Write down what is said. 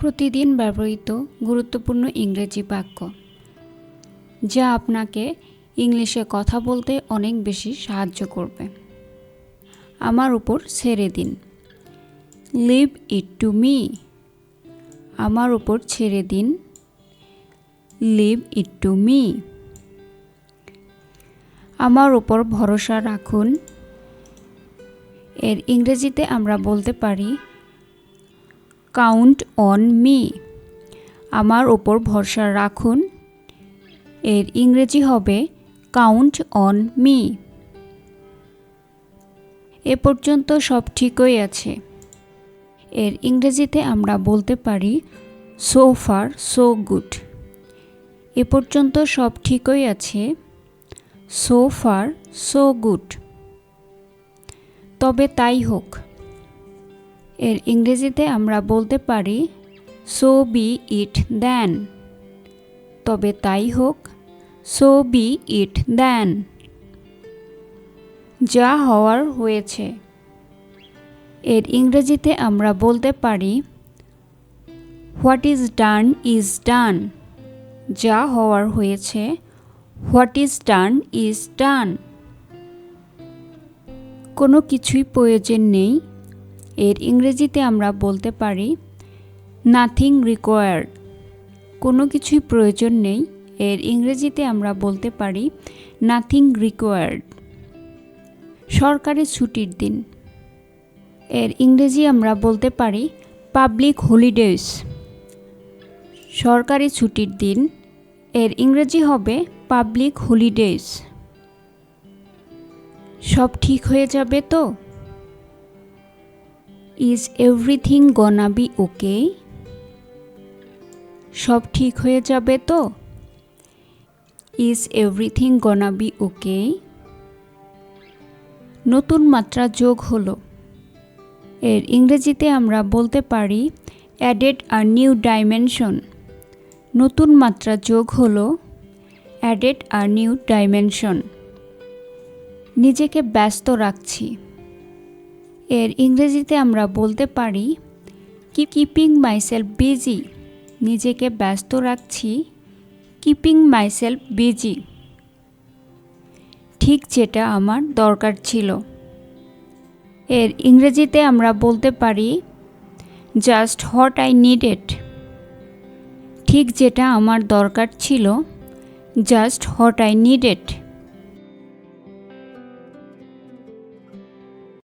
প্রতিদিন ব্যবহৃত গুরুত্বপূর্ণ ইংরেজি বাক্য যা আপনাকে ইংলিশে কথা বলতে অনেক বেশি সাহায্য করবে। আমার উপর ছেড়ে দিন। Leave it to me. আমার উপর ছেড়ে দিন। Leave it to me. আমার উপর ভরসা রাখুন। এর ইংরেজিতে আমরা বলতে পারি কাউন্ট অন মি। আমার ওপর ভরসা রাখুন। এর ইংরেজি হবে কাউন্ট অন মি। এ পর্যন্ত সব ঠিকই আছে। এর ইংরেজিতে আমরা বলতে পারি সো ফার সো গুড। এ পর্যন্ত সব ঠিকই আছে। So far so good. তবে তাই হোক। এর ইংরেজিতে আমরা বলতে পারি সো বি ইট দেন। তবে তাই হোক। সো বি ইট দেন। যা হওয়ার হয়েছে। এর ইংরেজিতে আমরা বলতে পারি what is done is done. যা হওয়ার হয়েছে। What is done is done. কোনো কিছুই প্রয়োজন নেই। এর ইংরেজিতে আমরা বলতে পারি নাথিং রিকোয়ার্ড। কোনো কিছুই প্রয়োজন নেই। এর ইংরেজিতে আমরা বলতে পারি নাথিং রিকোয়ার্ড। সরকারি ছুটির দিন। এর ইংরেজি আমরা বলতে পারি পাবলিক হলিডেজ। সরকারি ছুটির দিন। এর ইংরেজি হবে পাবলিক হলিডেজ। সব ঠিক হয়ে যাবে তো? ইজ এভরিথিং গনা বি ওকে? সব ঠিক হয়ে যাবে তো? ইজ এভরিথিং গনা বি ওকে? নতুন মাত্রা যোগ হলো। এর ইংরেজিতে আমরা বলতে পারি অ্যাডেড আ নিউ ডাইমেনশন। নতুন মাত্রা যোগ হলো। Added a new dimension. নিজেকে ব্যস্ত রাখছি। এর ইংরেজিতে আমরা বলতে পারি কিপিং মাইসেলফ বিজি। নিজেকে ব্যস্ত রাখছি। Keeping myself busy. ঠিক যেটা আমার দরকার ছিল। এর ইংরেজিতে আমরা বলতে পারি জাস্ট হোয়াট আই নিডেড। ঠিক যেটা আমার দরকার ছিল। Just what I needed.